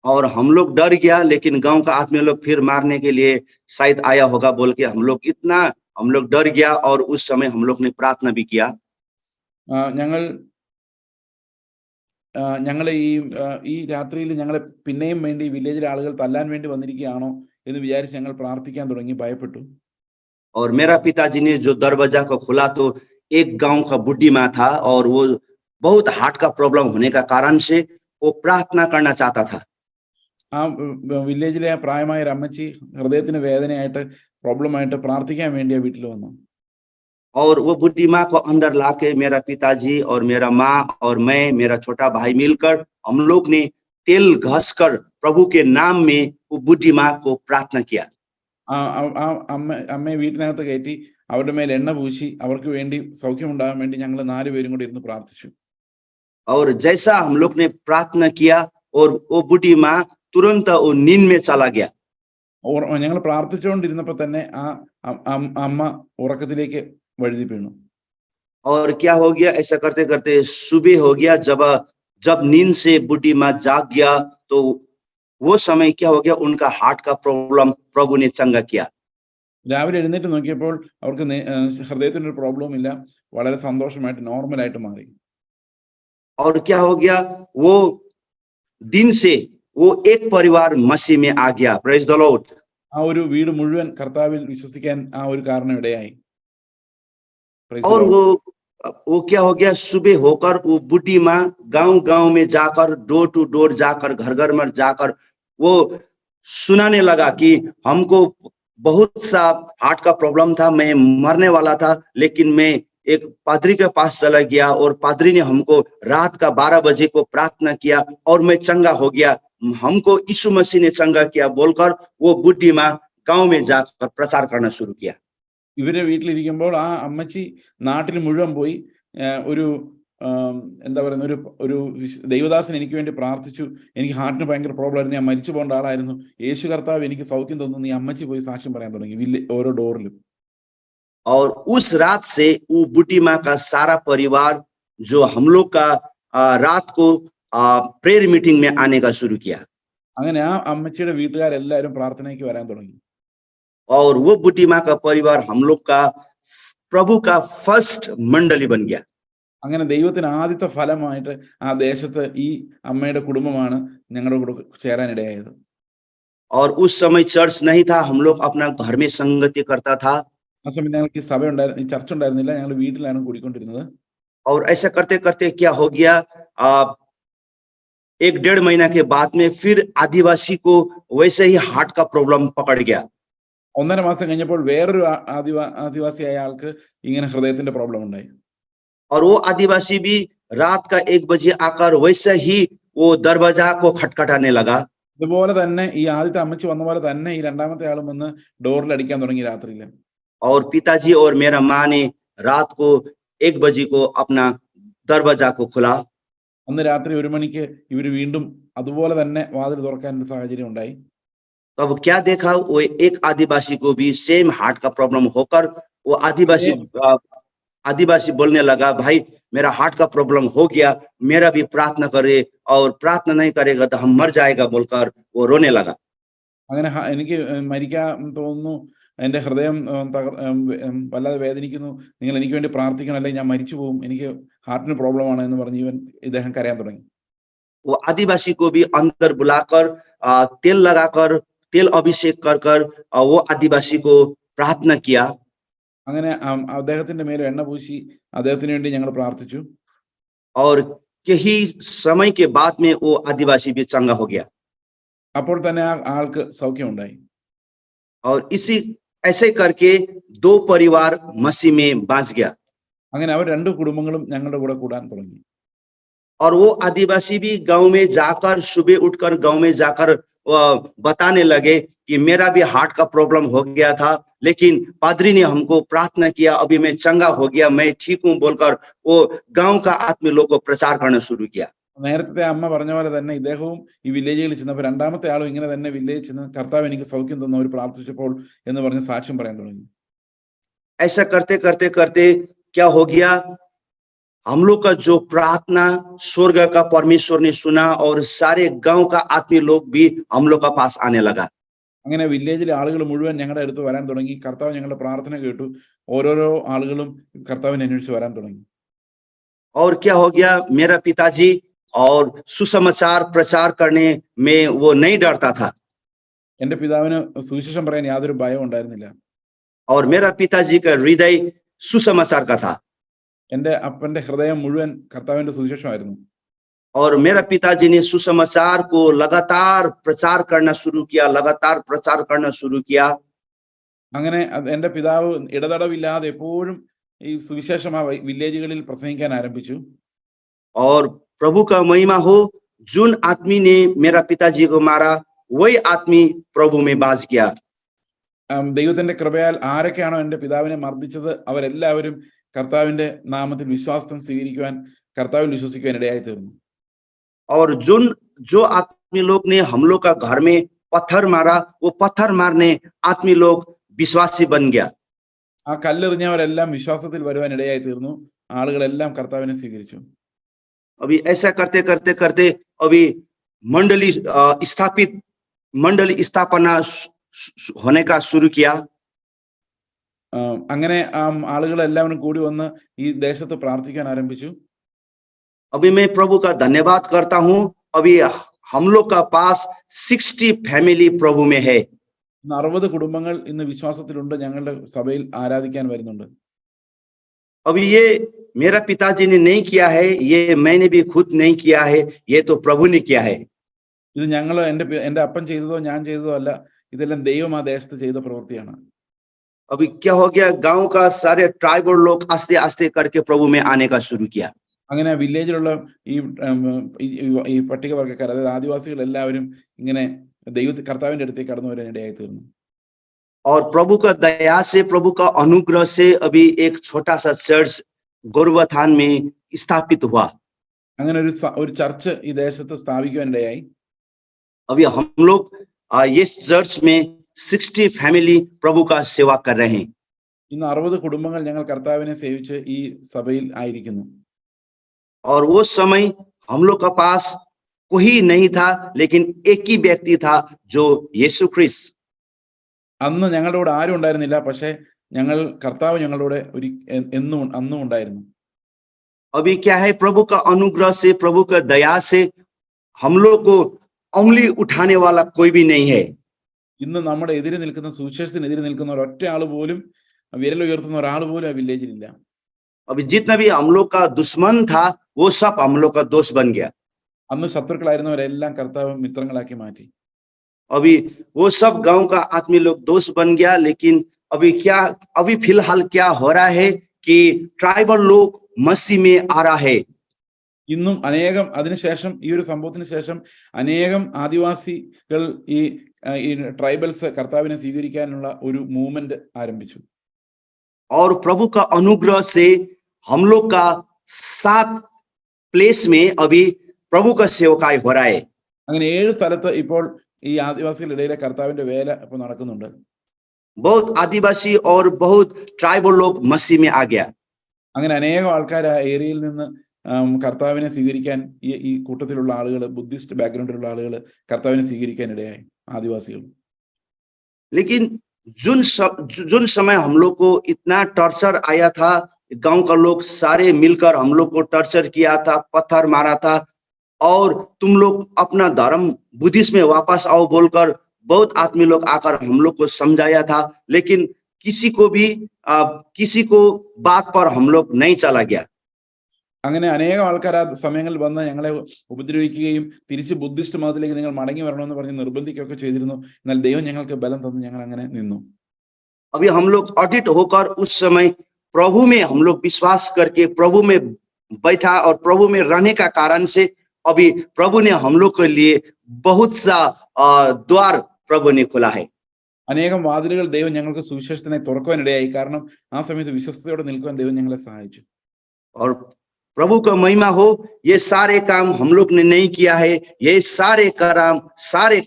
और हम लोग डर गया, लेकिन गांव का आदमी लोग फिर मारने के लिए शायद आया होगा बोल के हम लोग डर गया। और उस समय हम लोग ने प्रार्थना भी किया। ഞങ്ങൾ ഈ രാത്രിയിൽ ഞങ്ങളെ പിന്നെയും വേണ്ടി വില്ലേജിലെ ആളുകൾ തല്ലാൻ വേണ്ടി വന്നിരിക്കുകയാണോ എന്ന് വിചാരിച്ച് ഞങ്ങൾ പ്രാർത്ഥിക്കാൻ തുടങ്ങി, ഭയപ്പെട്ടു. और मेरा पिताजी ने जो दरवाजा को खोला तो एक गांव का बुढ़ी माँ था और वो बहुत हार्ट का प्रॉब्लम होने का कारण से वो प्रार्थना करना चाहता था। ആ വില്ലേജിലെ പ്രായമായ ഒരു അമ്മച്ചി ഹൃദയത്തിന് വേദനയായിട്ട് പ്രോബ്ലം ആയിട്ട് പ്രാർത്ഥിക്കാൻ വേണ്ടി ആ വീട്ടിൽ വന്നു. और वो बुढ़ी माँ को अंदर लाके मेरा पिताजी और मेरा माँ और मैं मेरा छोटा भाई मिलकर हम लोग ने तेल घसकर प्रभु के नाम में वो बुढ़ी माँ को प्रार्थना किया। അമ്മയെ വീട്ടിനകത്ത് കയറ്റി അവരുടെ മേൽ എണ്ണ പൂശി അവർക്ക് വേണ്ടി സൗഖ്യമുണ്ടാകാൻ വേണ്ടി ഞങ്ങൾ 4 പേരും കൂടി ഇരുന്ന് പ്രാർത്ഥിച്ചു. और जैसा हम लोग ने प्रार्थना किया और वो बुढ़ी माँ तुरंत वो नींद में चला गया। ഞങ്ങൾ പ്രാർത്ഥിച്ചുകൊണ്ടിരുന്നപ്പോൾ തന്നെ ആ അമ്മ ഉറക്കത്തിലേക്ക് വഴുതി വീണു. और क्या हो गया, ऐसा करते करते सुबह हो गया। जब नींद से बुढ़ी माँ जाग गया तो वो समय क्या हो गया, उनका हार्ट का प्रॉब्लम प्रभु ने चंगा किया। രാവിലെ എഴുന്നേറ്റ് നോക്കിയപ്പോൾ അവർക്ക് ഹൃദയത്തിനൊരു പ്രോബ്ലം ഇല്ല, വളരെ സന്തോഷമായിട്ട് നോർമലായിട്ട് മാറി. और क्या हो गया, वो दिन से वो एक परिवार मसीह में आ गया। Praise the Lord. ആ ഒരു വീട് മുഴുവൻ കർത്താവിൽ വിശ്വസിക്കാൻ ആ ഒരു കാരണം ഇടയായി. और वो क्या हो गया, सुबह होकर वो बुढ़ी माँ गांव में जाकर डोर टू डोर जाकर घर घर में जाकर वो सुनाने लगा कि हमको बहुत सा हार्ट का प्रॉब्लम था, मैं मरने वाला था, लेकिन मैं एक पादरी के पास चला गया और पादरी ने हमको रात का 12 बजे को प्रार्थना किया और मैं चंगा हो गया, हमको यीशु मसीह ने चंगा किया बोलकर वो बुढ़ी माँ गांव में जाकर प्रचार करना शुरू किया। ഇവരെ വീട്ടിലിരിക്കുമ്പോൾ ആ അമ്മച്ചി നാട്ടിൽ മുഴുവൻ പോയി ഒരു എന്താ പറയുന്ന ഒരു ദൈവദാസൻ എനിക്ക് വേണ്ടി പ്രാർത്ഥിച്ചു, എനിക്ക് ഹാർട്ടിന് ഭയങ്കര പ്രോബ്ലം ആയിരുന്നു, ഞാൻ മരിച്ചു പോകേണ്ട ആളായിരുന്നു, യേശു കർത്താവ് എനിക്ക് സൗഖ്യം തന്നു, ഈ അമ്മച്ചി പോയി സാക്ഷ്യം പറയാൻ തുടങ്ങി ഓരോ ഡോറിലും. और उस रात से वो बुढ़ी माँ का सारा परिवार जो हम लोग का रात को प्रेयर मीटिंग में आने का शुरू किया। അങ്ങനെ ആ അമ്മച്ചിയുടെ വീട്ടുകാരെല്ലാവരും പ്രാർത്ഥനയ്ക്ക് വരാൻ തുടങ്ങി. और वो बुढ़ी माँ का परिवार हम लोग का प्रभु का फर्स्ट मंडली बन गया। അങ്ങനെ ദൈവത്തിന് ആദ്യത്തെ ഫലമായിട്ട് ആ ദേശത്ത് ഈ അമ്മയുടെ കുടുംബമാണ് ഞങ്ങളുടെ കൂടെ ചേരാനിടയായത്. और उस समय चर्च नहीं था, हम लोग अपना घर में संगति करता था। ആ സമയത്ത് ഞങ്ങൾക്ക് സഭ ഉണ്ടായിരുന്നു, ചർച്ച ഉണ്ടായിരുന്നില്ല, ഞങ്ങൾ വീട്ടിലാണ് കൂടിക്കൊണ്ടിരുന്നത്. और ऐसा करते करते क्या हो गया, 1-1.5 महीना के बाद में फिर आदिवासी को वैसे ही हार्ट का प्रॉब्लम पकड़ गया। 1.5 മാസം കഴിഞ്ഞപ്പോൾ വേറൊരു ആദിവാസിയായ ആൾക്ക് ഇങ്ങനെ ഹൃദയത്തിന്റെ പ്രോബ്ലം ഉണ്ടായി. और वो आदिवासी भी रात का 1 बजे आकर वैसे ही वो दरवाजा को खटखटाने लगा। ഇതുപോലെ തന്നെ ഈ ആദ്യത്തെ അമ്മച്ചി വന്ന പോലെ തന്നെ ഈ രണ്ടാമത്തെ ആളും വന്ന് ഡോറിൽ അടിക്കാൻ തുടങ്ങി രാത്രിയിൽ. और पिताजी और मेरा माँ ने रात को 1 बजे को अपना दरवाजा को खुला। അന്ന് രാത്രി 1 മണിക്ക് ഇവർ വീണ്ടും അതുപോലെ തന്നെ വാതിൽ തുറക്കാൻ ഒരു സാഹചര്യം ഉണ്ടായി. तब क्या देखा, वो एक आदिवासी को भी सेम हार्ट का प्रॉब्लम होकर वो आदिवासी बोलने लगा, भाई मेरा हार्ट का प्रॉब्लम हो गया, मेरा भी प्रार्थना करे, और प्रार्थना नहीं करेगा तो हम मर जाएगा बोलकर वो रोने लगा। അങ്ങനെ എനിക്ക് മരിക്കാൻ തോന്നുന്നു, എൻ്റെ ഹൃദയം വല്ലാതെ വേദനിക്കുന്നു, നിങ്ങൾ എനിക്ക് വേണ്ടി പ്രാർത്ഥിക്കണം, അല്ലെങ്കിൽ ഞാൻ മരിച്ചു പോകും, എനിക്ക് ഹാർട്ടിന് പ്രോബ്ലം ആണ് എന്ന് പറഞ്ഞ് ഇദ്ദേഹം കരയാൻ തുടങ്ങി. वो आदिवासी को भी अंदर बुलाकर तेल लगाकर तेल अभिषेक कर वो आदिवासी को प्रार्थना किया। അങ്ങനെ അദ്ദേഹത്തിന്റെ മേലെ എണ്ണ പൂശി അദ്ദേഹത്തിന് വേണ്ടി ഞങ്ങൾ പ്രാർത്ഥിച്ചു. और यही समय के बाद में वो आदिवासी भी चंगा हो गया। അപ്പോൾ തന്നെ ആ ആൾക്ക് സൗഖ്യമുണ്ടായി. और इसी ऐसे करके 2 परिवार मसीह में बांच गया। അങ്ങനെ അവർ 2 കുടുംബങ്ങളും ഞങ്ങളുടെ കൂടെ കൂടാൻ തുടങ്ങി. और वो आदिवासी भी गांव में जाकर सुबह उठकर गांव में जाकर बताने लगे कि मेरा भी हार्ट का प्रॉब्लम हो गया था, लेकिन पादरी ने हमको प्रार्थना किया, अभी मैं चंगा हो गया, मैं ठीक हूं बोलकर वो गांव का आत्मीय लोग को प्रचार करना शुरू किया। നേരത്തെ അമ്മ പറഞ്ഞ പോലെ തന്നെ ഇദ്ദേഹവും ഈ വില്ലേജുകളിൽ ചെന്നപ്പോൾ രണ്ടാമത്തെ ആളും ഇങ്ങനെ തന്നെ വില്ലേജിൽ ചെന്ന് കർത്താവ് എനിക്ക് സൗഖ്യം തന്നു, അവർ പ്രാർത്ഥിച്ചപ്പോൾ എന്ന് പറഞ്ഞ് സാക്ഷ്യം പറയാൻ തുടങ്ങി. ऐसा करते करते करते क्या हो गया, हम लोग का जो प्रार्थना स्वर्ग का परमेश्वर ने सुना और सारे गांव का आत्मीय लोग भी हम लोग का पास आने लगा। അങ്ങനെ വില്ലേജിലെ ആളുകൾ മുഴുവൻ ഞങ്ങളുടെ അടുത്ത് വരാൻ തുടങ്ങി. കർത്താവ് ഞങ്ങളുടെ പ്രാർത്ഥന കേട്ടു. ഓരോരോ ആളുകളും കർത്താവിനെ അന്വേഷിച്ച് വരാൻ തുടങ്ങി. और क्या हो गया, मेरा पिताजी और सुसमाचार प्रचार करने में वो नहीं डरता था। എന്റെ പിതാവിന് സുവിശേഷം പറയാൻ യാതൊരു ഭയവും ഉണ്ടായിരുന്നില്ല. और मेरा पिताजी का हृदय सुसमाचार का था। എന്റെ അപ്പന്റെ ഹൃദയം മുഴുവൻ കർത്താവിന്റെ സുവിശേഷമായിരുന്നു. और मेरा पिताजी ने सुसमाचार को लगातार प्रचार करना शुरू किया, लगातार प्रचार करना शुरू किया। അങ്ങനെ എന്റെ പിതാവ് ഇടതടവില്ലാതെ എപ്പോഴും ഈ സുവിശേഷം ആ വില്ലേജുകളിൽ പ്രസംഗിക്കാൻ ആരംഭിച്ചു. और प्रभु का महिमा हो, जुन आदमी ने मेरा पिताजी को मारा वही आदमी प्रभु में बाज गया। ദൈവത്തിന്റെ കൃപയാൽ ആരൊക്കെയാണോ എന്റെ പിതാവിനെ മർദ്ദിച്ചത് അവരെല്ലാവരും കർത്താവിന്റെ നാമത്തിൽ വിശ്വാസം സ്വീകരിക്കുവാൻ, കർത്താവിൽ വിശ്വസിക്കുവാൻ ഇടയായി തീർന്നു. और जो आदमी लोग ने हम लोग का घर में पत्थर मारा, वो पत्थर मारने आदमी लोग विश्वासी बन गया। ആ കല്ലെറിഞ്ഞവരെല്ലാം വിശ്വാസത്തിൽ വരുവാൻ ഇടയായി തീർന്നു. ആളുകളെല്ലാം കർത്താവിനെ സ്വീകരിച്ചു. अभी ऐसा करते करते करते अभी मंडली स्थापना होने का शुरू किया। അങ്ങനെ ആളുകളെല്ലാവരും കൂടി വന്ന് ഈ ദേശത്ത് പ്രാർത്ഥിക്കാൻ ആരംഭിച്ചു. अभी मैं प्रभु का धन्यवाद करता हूं, अभी हम लोग का पास 60 फैमिली प्रभु में है। 60 കുടുംബങ്ങൾ ഇന്ന് വിശ്വാസത്തിലുണ്ട്, ഞങ്ങളുടെ സഭയിൽ ആരാധിക്കാൻ വരുന്നുണ്ട്. अभी ये मेरा पिताजी ने नहीं किया है, ये मैंने भी खुद नहीं किया है, ये तो प्रभु ने किया है। ഇത് ഞങ്ങൾ എന്റെ അപ്പൻ ചെയ്തതോ ഞാൻ ചെയ്തതോ അല്ല, ഇതെല്ലാം ദൈവം ആ ദേശത്ത് ചെയ്ത പ്രവൃത്തിയാണ്. अभी क्या हो गया, गांव का सारे ट्राइबल लोग आस्ते आस्ते करके प्रभु में आने का शुरू किया। അങ്ങനെ വില്ലേജിലുള്ള ഈ പട്ടികവർഗക്കാർ, അതായത് ആദിവാസികൾ എല്ലാവരും ഇങ്ങനെ കർത്താവിന്റെ അടുത്തേക്ക് കടന്നു വരാൻ ഇടയായി തീർന്നു. और प्रभु का दया से, प्रभु का अनुग्रह से अभी एक छोटा सा चर्च गोरुबथान में स्थापित हुआ। അങ്ങനെ ഒരു ചർച്ച് ഈ ദേശത്ത് സ്ഥാപിക്കുവാൻ ഇടയായി. अभी हम लोग इस चर्च में 60 फैमिली प्रभु का सेवा कर रहे हैं। ഇന്ന് 60 കുടുംബങ്ങൾ ഞങ്ങൾ കർത്താവിനെ സേവിച്ച് ഈ സഭയിൽ ആയിരിക്കുന്നു. और वो समय हम लोग का पास कोई नहीं था, लेकिन एक ही व्यक्ति था जो यीशु ख्रिस्त। അന്ന് ഞങ്ങളുടെ കൂടെ ആരും ഉണ്ടായിരുന്നില്ല, പക്ഷെ കർത്താവ് ഞങ്ങളുടെ അന്നും ഉണ്ടായിരുന്നു. अभी क्या है, प्रभु का अनुग्रह से, प्रभु का दया से हम लोग को उंगली उठाने वाला कोई भी नहीं है। ഇന്ന് നമ്മുടെ എതിരെ നിൽക്കുന്ന, സുവിശേഷത്തിനെതിരെ നിൽക്കുന്ന ഒരൊറ്റ ആൾ പോലും, വിരൽ ഉയർത്തുന്ന ഒരാൾ പോലും ആ വില്ലേജിലില്ല. अभी जितना भी हम लोग का दुश्मन था वो सब हम लोग का दोस्त बन गया। അന്ന് ശത്രുക്കളായിരുന്നവരെല്ലാം കർത്താവ് മിത്രങ്ങളാക്കി മാറ്റി. अभी वो सब गांव का आदमी लोग दोस्त बन गया। लेकिन अभी फिलहाल क्या हो रहा है कि ट्राइबल लोग मसीह में आ रहा है। ഇന്നും അനേകം അതിനുശേഷം ഈ ഒരു സംഭവത്തിന് ശേഷം അനേകം ആദിവാസികൾ ഈ ട്രൈബൽസ് കർത്താവിനെ സ്വീകരിക്കാനുള്ള ഒരു മൂവ്മെന്റ് ആരംഭിച്ചു. और प्रभु का अनुग्रह से हम लोग का 7 प्लेस में अभी प्रभु का सेवकाई हो रहा है. അങ്ങനെ 7 സ്ഥലത്ത് ഇപ്പോൾ ഈ ആദിവാസികളുടെ ഇടയിലെ കർത്താവിന്റെ വേല ഇപ്പോൾ നടക്കുന്നുണ്ട്. बहुत आदिवासी और बहुत ट्राइबल लोग मसीह में आ गया. അങ്ങനെ അനേകം ആൾക്കാർ ആ ഏരിയയിൽ നിന്ന് കർത്താവിനെ സ്വീകരിക്കാൻ ഈ കൂട്ടത്തിലുള്ള ആളുകൾ, ബുദ്ധിസ്റ്റ് ബാക്ക്ഗ്രൗണ്ടിലുള്ള ആളുകൾ കർത്താവിനെ സ്വീകരിക്കാൻ ഇടയായി, ആദിവാസികൾ. लेकिन जुन समय हम लोग को इतना टॉर्चर आया था, गांव का लोग सारे मिलकर हम लोग को टॉर्चर किया था, पत्थर मारा था, और तुम लोग अपना धर्म बुद्धिस्ट में वापस आओ बोलकर बहुत आदमी लोग आकर हम लोग को समझाया था. लेकिन किसी को बात पर हम लोग नहीं चला गया. അങ്ങനെ അനേകം ആൾക്കാർ ആ സമയങ്ങളിൽ വന്ന് ഞങ്ങളെ ഉപദ്രവിക്കുകയും തിരിച്ച് ബുദ്ധിസ്റ്റ് മതത്തിലേക്ക് നിങ്ങൾ മടങ്ങി വരണമെന്ന് പറഞ്ഞ് നിർബന്ധിക്കുകയൊക്കെ ചെയ്തിരുന്നു. എന്നാൽ ദൈവം ഞങ്ങൾക്ക് ബലം തന്നു, ഞങ്ങൾ അങ്ങനെ നിന്നു. अभी हम लोग ऑडिट होकर उस समय प्रभु में हम लोग विश्वास करके प्रभु में बैठा, और प्रभु में रहने का कारण से अभी प्रभु ने हम लोग के लिए बहुत सा द्वार प्रभु ने खोला है. അനേകം വാതിലുകൾ ദൈവം ഞങ്ങൾക്ക് സുവിശേഷത്തിനായി തുറക്കുവാനിടയായി. കാരണം ആ സമയത്ത് വിശ്വസ്തയോടെ നിൽക്കുവാൻ ദൈവം ഞങ്ങളെ സഹായിച്ചു. और प्रभु का महिमा हो, ये सारे काम हम लोग ने नहीं किया है, ये सारे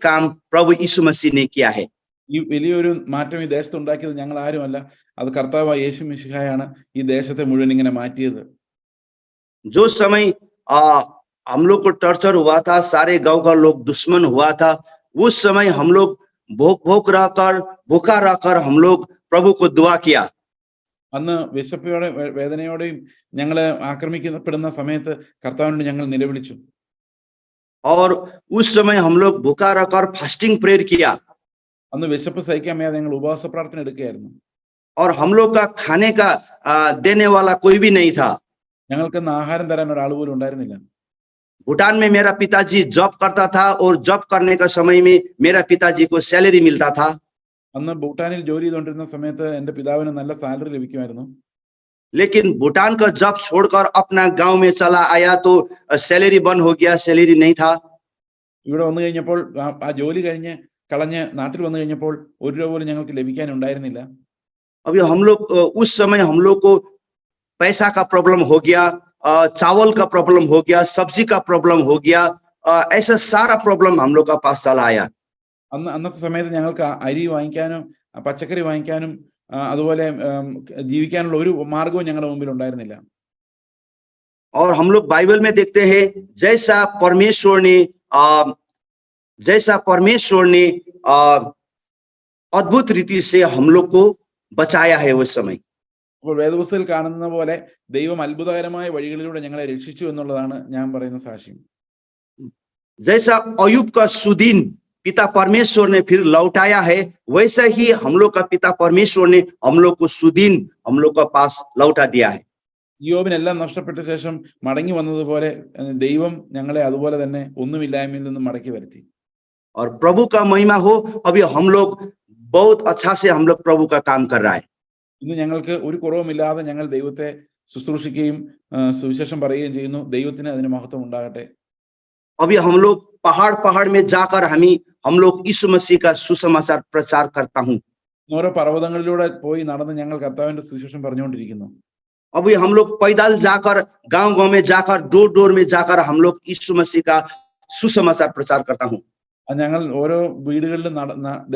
काम प्रभु यीशु मसीह ने किया है. ഈ വലിയൊരു മാറ്റം ഈ ദേശത്ത് ഉണ്ടാക്കിയത് ഞങ്ങൾ ആരുമല്ല, അത് കർത്താവായ യേശു മിശിഹായാണ് ഈ ദേശത്തെ മുഴുവൻ ഇങ്ങനെ മാറ്റിയത്. जो समय हम लोग को टॉर्चर हुआ था, सारे गांव का लोग दुश्मन हुआ था, उस समय हम लोग भूखा रहकर हम लोग प्रभु को दुआ किया. അന്ന് വിശപ്പോടെ വേദനയോടെയും ഞങ്ങളെ ആക്രമിക്കപ്പെടുന്ന സമയത്ത് കർത്താവിനോട് ഞങ്ങൾ നിലവിളിച്ചു. और उस समय हम लोग भूखा रहकर फास्टिंग प्रेयर किया. അന്ന് വിശപ്പ് സഹിക്കാൻ വയ്യാതെ ഞങ്ങൾ ഉപവാസ പ്രാർത്ഥന എടുക്കുകയായിരുന്നു. और हम लोग का खाने का देने वाला कोई भी नहीं था. ഞങ്ങൾക്കന്ന് ആഹാരം തരാൻ ഒരാൾ പോലും ഉണ്ടായിരുന്നില്ല. भूटान में मेरा पिताजी जॉब करता था, और जॉब करने का समय में मेरा पिताजी को सैलरी मिलता था. അന്ന് ഭൂട്ടാനിൽ ജോലി ചെയ്തുകൊണ്ടിരുന്ന സമയത്ത് എന്റെ പിതാവിന് നല്ല സാലറി ലഭിക്കുമായിരുന്നു. लेकिन भूटान का जॉब छोड़कर अपना गांव में चला आया तो सैलरी बंद हो गया, सैलरी नहीं था. ഇവിടെ വന്നു കഴിഞ്ഞപ്പോൾ ആ ജോലി കളഞ്ഞ് നാട്ടിൽ വന്നു കഴിഞ്ഞപ്പോൾ 1 രൂപ പോലും ഞങ്ങൾക്ക് ലഭിക്കാൻ ഉണ്ടായിരുന്നില്ല. अभी हम लोग उस समय हम लोग को पैसा का प्रॉब्लम हो गया, चावल का प्रॉब्लम हो गया, सब्जी का प्रॉब्लम हो गया, ऐसा सारा प्रॉब्लम हम लोग का पास चला आया. അന്നത്തെ സമയത്ത് ഞങ്ങൾക്ക് അരി വാങ്ങിക്കാനും പച്ചക്കറി വാങ്ങിക്കാനും അതുപോലെ ജീവിക്കാനുള്ള ഒരു മാർഗവും ഞങ്ങളുടെ മുമ്പിൽ ഉണ്ടായിരുന്നില്ല. और हम लोग बाइबल में देखते हैं जैसा परमेश्वर ने अद्भुत रीति से हम लोग को बचाया है उस समय. അപ്പോൾ വേദപുസ്തകത്തിൽ കാണുന്ന പോലെ ദൈവം അത്ഭുതകരമായ വഴികളിലൂടെ ഞങ്ങളെ രക്ഷിച്ചു എന്നുള്ളതാണ് ഞാൻ പറയുന്ന സാക്ഷ്യം. जैसा अय्यूब का सुदीन पिता परमेश्वर ने फिर लौटाया है, वैसा ही हम लोग का पिता परमेश्वर ने हम लोग को सुदीन हम लोग का पास लौटा दिया है. യോബിനെല്ലാം നഷ്ടപ്പെട്ട ശേഷം മടങ്ങി വന്നതുപോലെ ദൈവം ഞങ്ങളെ അതുപോലെ തന്നെ ഒന്നുമില്ലായ്മയിൽ നിന്ന് മടക്കി വരുത്തി. और प्रभु का महिमा हो, अभी हम लोग बहुत अच्छा से हम लोग प्रभु का काम कर रहा है. ഇന്ന് ഞങ്ങൾക്ക് ഒരു കുറവുമില്ലാതെ ഞങ്ങൾ ദൈവത്തെ ശുശ്രൂഷിക്കുകയും സുവിശേഷം പറയുകയും ചെയ്യുന്നു. ദൈവത്തിന് അതിന് മഹത്വം ഉണ്ടാകട്ടെ. अभी हम लोग पहाड़ में जाकर हम लोग यीशु मसीह का सुसमाचार प्रचार करता हूँ. ഓരോ പർവ്വതങ്ങളിലൂടെ പോയി നടന്ന് ഞങ്ങൾ കർത്താവിന്റെ സുവിശേഷം പറഞ്ഞുകൊണ്ടിരിക്കുന്നു. अभी हम लोग पैदल जाकर गांव में जाकर डोर में जाकर हम लोग यीशु मसीह का सुसमाचार प्रचार करता हूँ. ഞങ്ങൾ ഓരോ വീടുകളിലും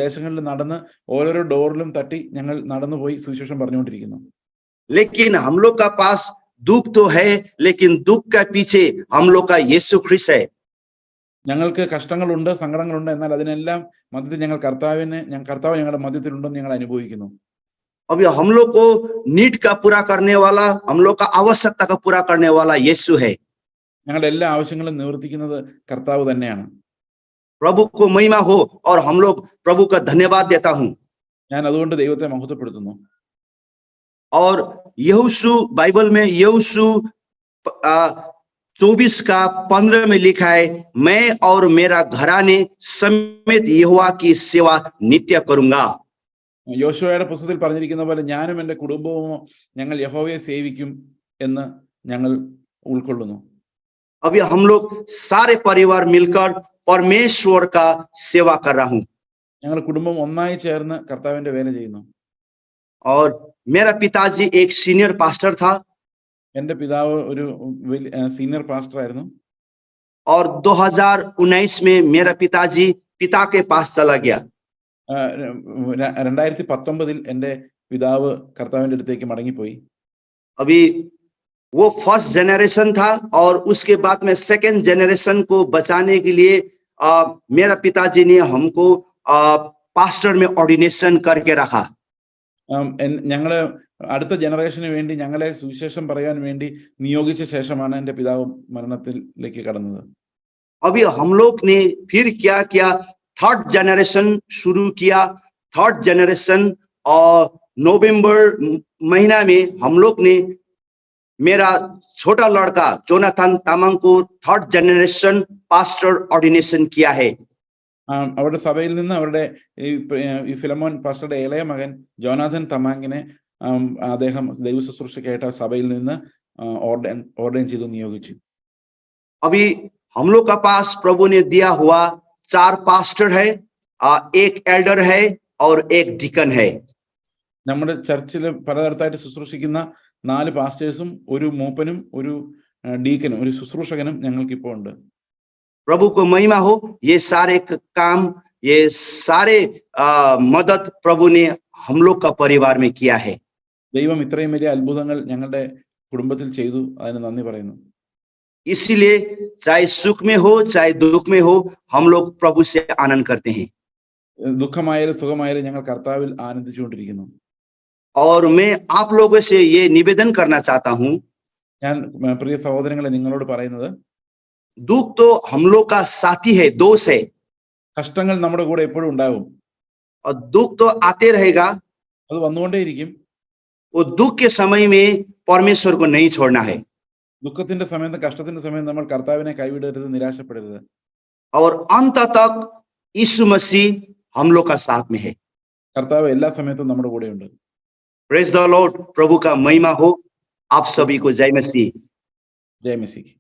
ദേശങ്ങളിലും നടന്ന് ഓരോരോ ഡോറിലും തട്ടി ഞങ്ങൾ നടന്നുപോയി സുവിശേഷം പറഞ്ഞുകൊണ്ടിരിക്കുന്നു. लेकिन हम लोग का पास दुख तो है, लेकिन दुख का पीछे हम लोग का यीशु ख्रिस्त है. ഞങ്ങൾക്ക് കഷ്ടങ്ങളുണ്ട്, സങ്കടങ്ങളുണ്ട്, എന്നാൽ അതിനെല്ലാം മധ്യത്തിൽ കർത്താവ് ഞങ്ങളുടെ മധ്യത്തിലുണ്ടെന്ന് ഞങ്ങൾ അനുഭവിക്കുന്നു. अभी हम लोग को नीड का पूरा करने वाला, हम लोग का आवश्यकता का पूरा करने वाला यीशु है. ഞങ്ങളുടെ എല്ലാ ആവശ്യങ്ങളും നിവർത്തിക്കുന്നത് കർത്താവ് തന്നെയാണ്. प्रभु को महिमा हो, और हम लोग प्रभु का धन्यवाद देता हूँ. ഞാൻ അതുകൊണ്ട് ദൈവത്തെ മഹത്വപ്പെടുത്തുന്നു. और यहोशू बाइबल में यहोशू 24:15 में लिखा है, मैं और मेरा घराने समेत यहोवा की सेवा नित्य करूंगा. യോശുവയുടെ പുസ്തകത്തിൽ പറഞ്ഞിരിക്കുന്ന പോലെ ഞാനും എൻ്റെ കുടുംബവും ഞങ്ങൾ യഹോവയെ സേവിക്കും എന്ന് ഞങ്ങൾ ഉൾക്കൊള്ളുന്നു. अभी हम लोग सारे परिवार मिलकर परमेश्वर का सेवा कर रहा हूं ഞങ്ങൾ കുടുംബം ഒന്നായി ചേർന്ന് കർത്താവിന്റെ വേല ചെയ്യുന്നു. और मेरा पिताजी एक सीनियर पास्टर था എന്റെ പിതാവ് ഒരു സീനിയർ പാസ്റ്റർ ആയിരുന്നു. और 2019 में मेरा पिताजी पिता के पास चला गया 2019 എന്റെ പിതാവ് കർത്താവിന്റെ അടുത്തേക്ക് മടങ്ങിപ്പോയി. अभी वो फर्स्ट जनरेशन था और उसके बाद में सेकंड जनरेशन को बचाने के लिए मेरा पिताजी ने हमको पास्टर में ऑर्डिनेशन करके रखा ഞങ്ങള് അടുത്ത ജനറേഷന് വേണ്ടി ഞങ്ങളെ സുവിശേഷം പറയാൻ വേണ്ടി നിയോഗിച്ച ശേഷമാണ് എന്റെ പിതാവ് മരണത്തിലേക്ക് കടന്നത്. अभी हम लोग ने फिर क्या किया थर्ड जनरेशन शुरू किया थर्ड जनरेशन और नवंबर महीना में हम लोग ने मेरा छोटा लड़का जोनाथन तामांग को थर्ड जनरेशन पास्टर ऑर्डिनेशन किया है അവരുടെ സഭയിൽ നിന്ന് അവരുടെ ഈ ഫിലമോൻ പാസ്റ്ററുടെ ഇളയ മകൻ ജോനാഥൻ തമാങ്ങിനെ അദ്ദേഹം ദൈവ ശുശ്രൂഷയ്ക്കായിട്ട് സഭയിൽ നിന്ന് ഓർഡൻ ചെയ്തു നിയോഗിച്ചു. अभी हम लोग का पास प्रभु ने दिया हुआ 4 पास्टर है एक एल्डर है और एक डिकन है. നമ്മുടെ ചർച്ചിൽ പലതരത്തായിട്ട് ശുശ്രൂഷിക്കുന്ന 4 പാസ്റ്റേഴ്സും ഒരു മൂപ്പനും ഒരു ഡീക്കനും ഒരു ശുശ്രൂഷകനും ഞങ്ങൾക്ക് ഇപ്പോൾ ഉണ്ട്. प्रभु को महिमा हो. ये सारे काम ये सारे मदद प्रभु ने हम लोग का परिवार में किया है. ദൈവം ഇത്രയും വലിയ അത്ഭുതങ്ങൾ ഞങ്ങളുടെ കുടുംബത്തിൽ ചെയ്തു, അതിന് നന്ദി പറയുന്നു. इसीलिए चाहे सुख में हो चाहे दुख में हो हम लोग प्रभु से आनंद करते हैं. ദുഃഖമായാലും സുഖമായാലും ഞങ്ങൾ കർത്താവിൽ ആനന്ദിച്ചുകൊണ്ടിരിക്കുന്നു. और मैं आप लोगों से ये निवेदन करना चाहता हूं ഞാൻ പ്രിയ സഹോദരങ്ങളെ നിങ്ങളോട് പറയുന്നത്, दुख तो हम लोग का साथी है दोस्त है കഷ്ടങ്ങൾ നമ്മുടെ കൂടെ എപ്പോഴും ഉണ്ടാകും. और दुख तो आते रहेगा. അത് വന്നുകൊണ്ടേയിരിക്കും. वो दुख के समय में परमेश्वर को नहीं छोड़ना है. ദുഃഖത്തിന്റെ സമയത്ത് കഷ്ടത്തിന്റെ സമയത്ത് നമ്മൾ കർത്താവിനെ കൈവിടരുത്, നിരാശപ്പെടരുത്. और अंत तक यीशु मसीह हम लोग का साथ में है. കർത്താവ് എല്ലാ സമയത്തും നമ്മുടെ കൂടെയുണ്ട്. Praise the Lord. प्रभु का महिमा हो. आप सभी को जय मसीह. ജയ മെസ്സിക്ക്.